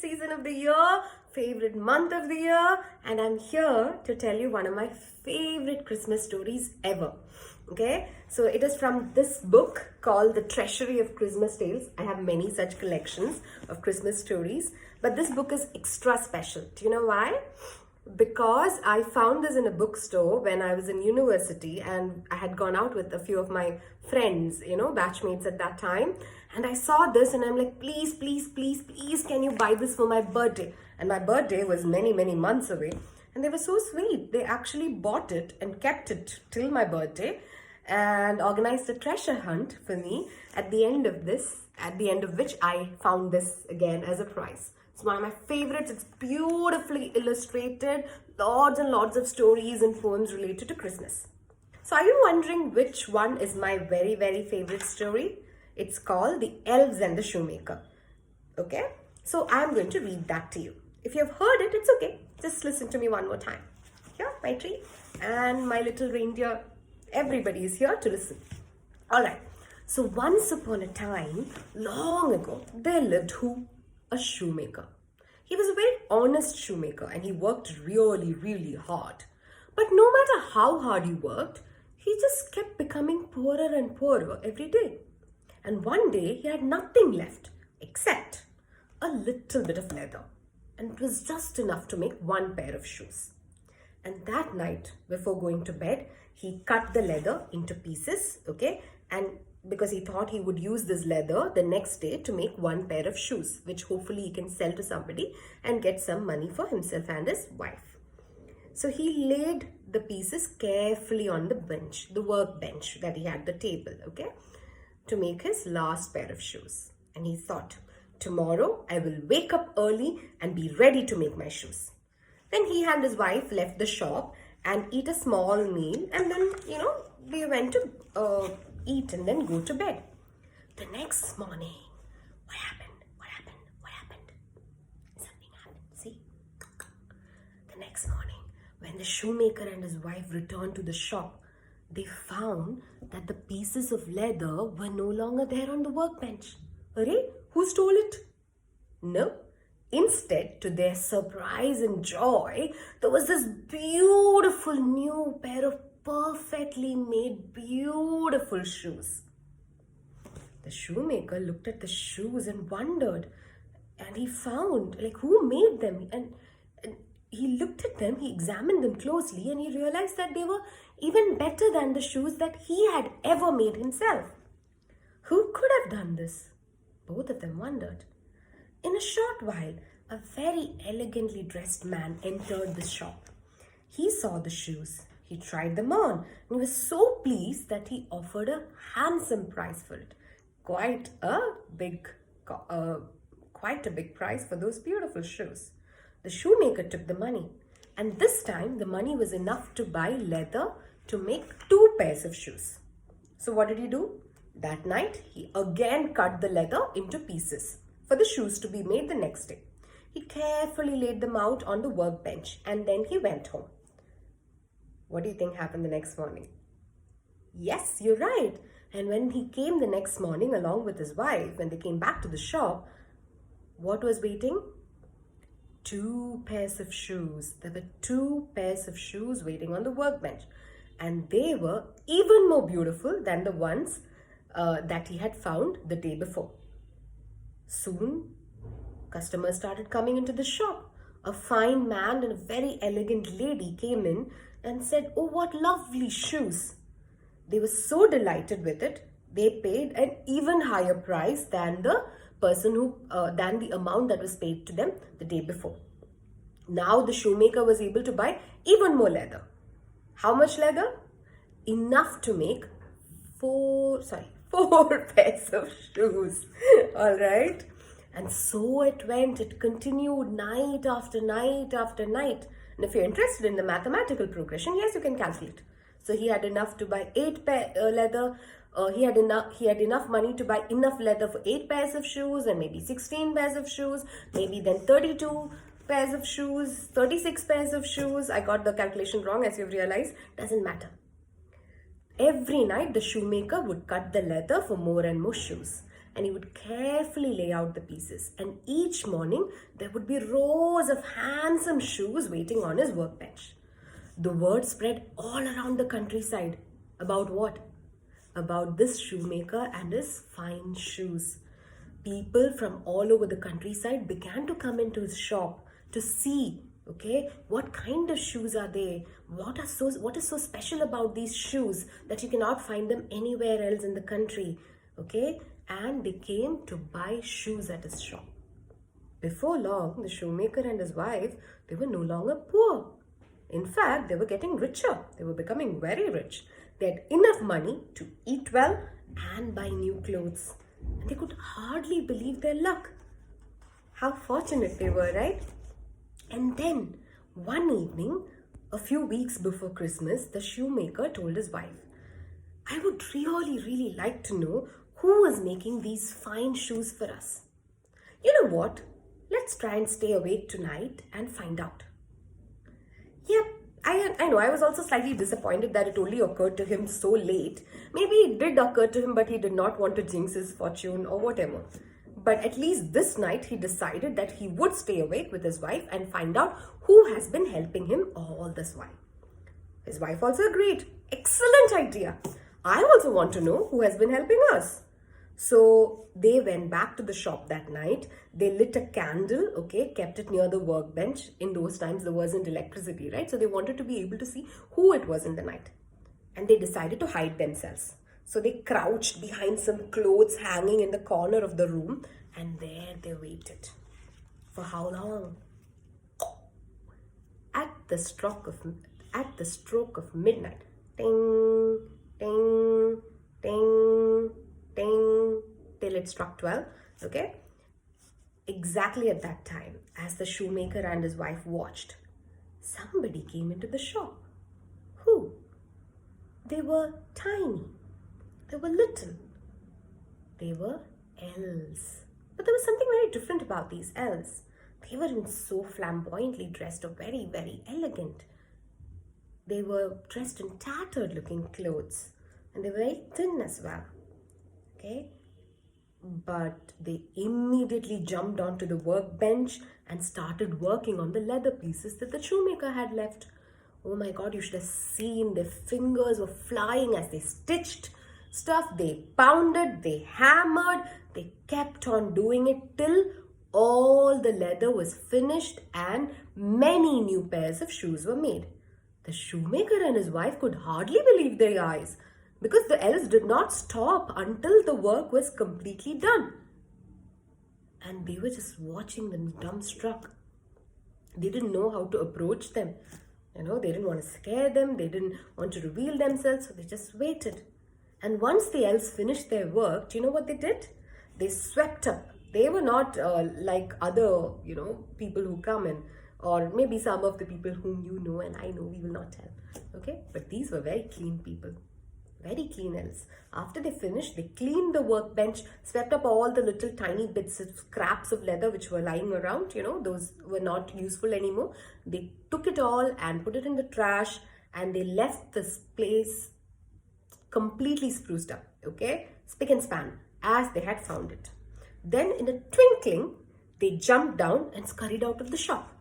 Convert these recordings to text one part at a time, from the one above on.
season of the year, favorite month of the year, and I'm here to tell you one of my favorite Christmas stories ever. Okay, so it is from this book called The Treasury of Christmas Tales. I have many such collections of Christmas stories, but this book is extra special. Do you know why? Because I found this in a bookstore when I was in university, and I had gone out with a few of my friends, batchmates at that time, and I saw this and I'm like, please, please, please, please, can you buy this for my birthday? And my birthday was many, many months away, and they were so sweet. They actually bought it and kept it till my birthday and organized a treasure hunt for me at the end of which I found this again as a prize. It's one of my favorites. It's beautifully illustrated, lots and lots of stories and poems related to Christmas. So are you wondering which one is my very, very favorite story? It's called The Elves and the Shoemaker. Okay? So I'm going to read that to you. If you've heard it, it's okay. Just listen to me one more time. Here, my tree and my little reindeer. Everybody is here to listen. Alright. So once upon a time, long ago, there lived who? A shoemaker. He was a very honest shoemaker and he worked really, really hard. But no matter how hard he worked, he just kept becoming poorer and poorer every day. And one day he had nothing left except a little bit of leather. And it was just enough to make one pair of shoes. And that night, before going to bed, he cut the leather into pieces, okay? And because he thought he would use this leather the next day to make one pair of shoes, which hopefully he can sell to somebody and get some money for himself and his wife. So he laid the pieces carefully on the bench, the workbench that he had, the table, okay, to make his last pair of shoes. And he thought, tomorrow I will wake up early and be ready to make my shoes. Then he and his wife left the shop and eat a small meal, and then, they went to eat and then go to bed. The next morning, what happened? Something happened. See? The next morning, when the shoemaker and his wife returned to the shop, they found that the pieces of leather were no longer there on the workbench. Arey, who stole it? No. Instead, to their surprise and joy, there was this beautiful new pair of perfectly made beautiful shoes. The shoemaker looked at the shoes and wondered, and he found who made them, and he looked at them, he examined them closely, and he realized that they were even better than the shoes that he had ever made himself. Who could have done this? Both of them wondered. In a short while, a very elegantly dressed man entered the shop. He saw the shoes. He tried them on and he was so pleased that he offered a handsome price for it. Quite a big price for those beautiful shoes. The shoemaker took the money, and this time the money was enough to buy leather to make 2 pairs of shoes. So what did he do? That night he again cut the leather into pieces for the shoes to be made the next day. He carefully laid them out on the workbench and then he went home. What do you think happened the next morning? Yes, you're right. And when he came the next morning along with his wife, when they came back to the shop, what was waiting? 2 pairs of shoes. There were 2 pairs of shoes waiting on the workbench. And they were even more beautiful than the ones that he had found the day before. Soon, customers started coming into the shop. A fine man and a very elegant lady came in and said, "Oh, what lovely shoes." They were so delighted with it, they paid an even higher price than the amount that was paid to them the day before. Now the shoemaker was able to buy even more leather. How much leather? Enough to make 4 pairs of shoes. All right. And so it went. It continued night after night after night. And if you're interested in the mathematical progression, yes, you can calculate. So he had enough to buy 8 leather. He had enough money to buy enough leather for 8 pairs of shoes, and maybe 16 pairs of shoes, maybe then 32 pairs of shoes, 36 pairs of shoes. I got the calculation wrong, as you've realized. Doesn't matter. Every night the shoemaker would cut the leather for more and more shoes. and he would carefully lay out the pieces. And each morning, there would be rows of handsome shoes waiting on his workbench. The word spread all around the countryside. About what? About this shoemaker and his fine shoes. People from all over the countryside began to come into his shop to see, okay, what kind of shoes are they? What is so special about these shoes that you cannot find them anywhere else in the country, okay? And they came to buy shoes at his shop. Before long, the shoemaker and his wife, they were no longer poor. In fact, they were getting richer. They were becoming very rich. They had enough money to eat well and buy new clothes. And they could hardly believe their luck. How fortunate they were, right? And then, one evening, a few weeks before Christmas, the shoemaker told his wife, I would really like to know who is making these fine shoes for us. You know what? Let's try and stay awake tonight and find out. Yep, I know. I was also slightly disappointed that it only occurred to him so late. Maybe it did occur to him, but he did not want to jinx his fortune or whatever. But at least this night, he decided that he would stay awake with his wife and find out who has been helping him all this while. His wife also agreed. Excellent idea. I also want to know who has been helping us. So they went back to the shop that night. They lit a candle, okay, kept it near the workbench. In those times, there wasn't electricity, right? So they wanted to be able to see who it was in the night. And they decided to hide themselves. So they crouched behind some clothes hanging in the corner of the room. And there they waited. For how long? At the stroke of midnight. Ding, ding, ding, ding, till it struck 12, okay? Exactly at that time, as the shoemaker and his wife watched, somebody came into the shop. Who? They were tiny. They were little. They were elves. But there was something very different about these elves. They weren't so flamboyantly dressed or very elegant. They were dressed in tattered looking clothes, and they were very thin as well. Okay, but they immediately jumped onto the workbench and started working on the leather pieces that the shoemaker had left. Oh my God, you should have seen their fingers were flying as they stitched stuff. They pounded, they hammered, they kept on doing it till all the leather was finished and many new pairs of shoes were made. The shoemaker and his wife could hardly believe their eyes, because the elves did not stop until the work was completely done. And they were just watching them dumbstruck. They didn't know how to approach them. They didn't want to scare them. They didn't want to reveal themselves. So they just waited. And once the elves finished their work, do you know what they did? They swept up. They were not like other, people who come in. Or maybe some of the people whom you know and I know, we will not tell. Okay? But these were very clean people. Very clean elves. After they finished, they cleaned the workbench, swept up all the little tiny bits of scraps of leather which were lying around. Those were not useful anymore. They took it all and put it in the trash, and they left this place completely spruced up, okay? Spick and span, as they had found it. Then in a twinkling, they jumped down and scurried out of the shop.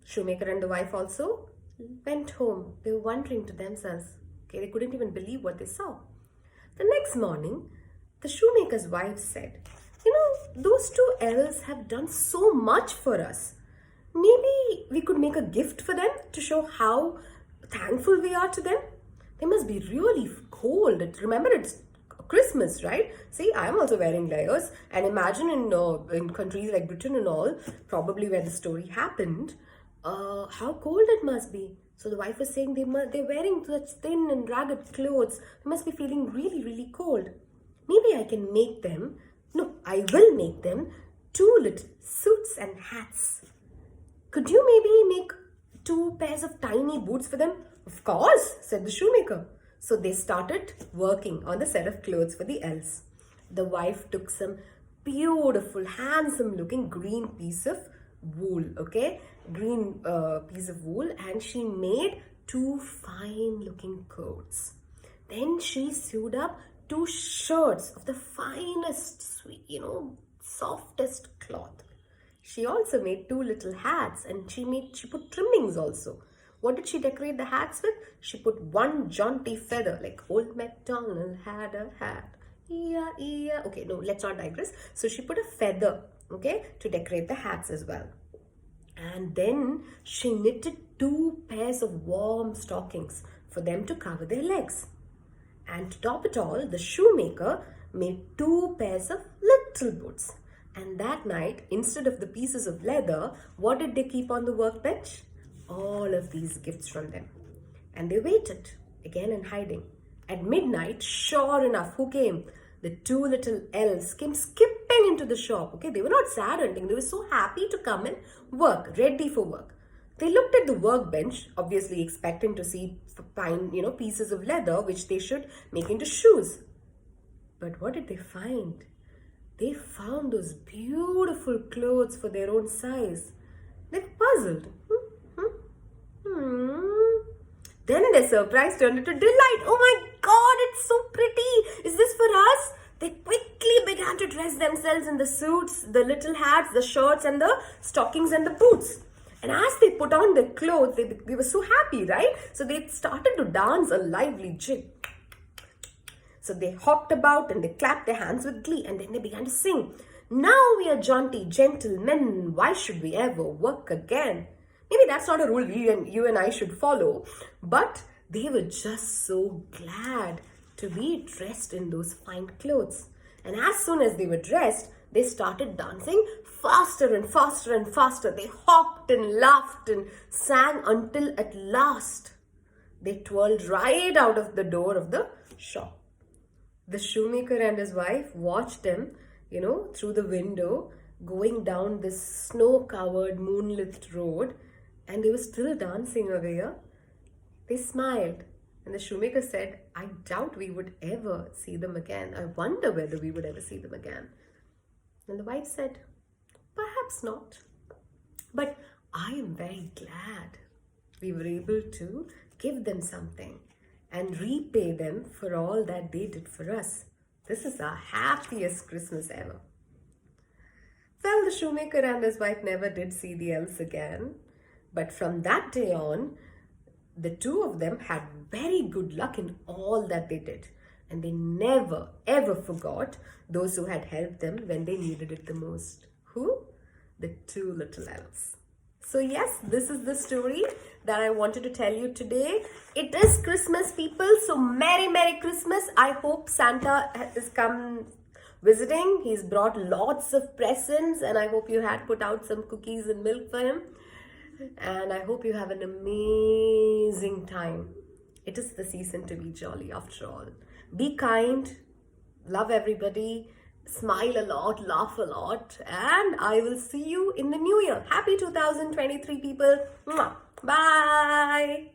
Shoemaker and the wife also went home. They were wondering to themselves. Okay, they couldn't even believe what they saw. The next morning, the shoemaker's wife said, those two elves have done so much for us. Maybe we could make a gift for them to show how thankful we are to them. They must be really cold. Remember, it's Christmas, right? See, I'm also wearing layers. And imagine in countries like Britain and all, probably where the story happened, how cold it must be. So the wife was saying they're wearing such thin and ragged clothes. They must be feeling really cold. Maybe I can make them, I will make them 2 little suits and hats. Could you maybe make 2 pairs of tiny boots for them? Of course, said the shoemaker. So they started working on the set of clothes for the elves. The wife took some beautiful, handsome looking green piece of wool, okay? Green piece of wool, and she made 2 fine looking coats. Then she sewed up 2 shirts of the finest, sweet, softest cloth. She also made 2 little hats, and she put trimmings also. What did she decorate the hats with? She put 1 jaunty feather, like old MacDonald had a hat. Yeah, yeah. Okay, no, let's not digress. So she put a feather, okay, to decorate the hats as well. And then she knitted 2 pairs of warm stockings for them to cover their legs. And to top it all, the shoemaker made 2 pairs of little boots. And that night, instead of the pieces of leather, what did they keep on the workbench? All of these gifts from them. And they waited, again in hiding. At midnight, sure enough, who came? The 2 little elves came skipping into the shop. Okay, they were not sad hunting. They were so happy to come and work, ready for work. They looked at the workbench, obviously expecting to see fine, pieces of leather, which they should make into shoes. But what did they find? They found those beautiful clothes for their own size. They were puzzled. Then their surprise turned into delight. Oh my God, it's so pretty. Is this for us? They quickly began to dress themselves in the suits, the little hats, the shirts, and the stockings and the boots. And as they put on their clothes, they were so happy, right? So they started to dance a lively jig. So they hopped about and they clapped their hands with glee, and then they began to sing. Now we are jaunty gentlemen, why should we ever work again? Maybe that's not a rule you and I should follow, but they were just so glad to be dressed in those fine clothes. And as soon as they were dressed, they started dancing faster and faster and faster. They hopped and laughed and sang until at last they twirled right out of the door of the shop. The shoemaker and his wife watched them, through the window, going down this snow-covered, moonlit road, and they were still dancing away. They smiled, and the shoemaker said, I doubt we would ever see them again. I wonder whether we would ever see them again. And the wife said, perhaps not. But I am very glad we were able to give them something and repay them for all that they did for us. This is our happiest Christmas ever. Well, the shoemaker and his wife never did see the elves again. But from that day on, the 2 of them had very good luck in all that they did. And they never, ever forgot those who had helped them when they needed it the most. Who? The 2 little elves. So yes, this is the story that I wanted to tell you today. It is Christmas, people. So Merry, Merry Christmas. I hope Santa has come visiting. He's brought lots of presents, and I hope you had put out some cookies and milk for him. And I hope you have an amazing time. It is the season to be jolly after all. Be kind, love everybody, smile a lot, laugh a lot, and I will see you in the new year. Happy 2023, people. Mwah. Bye.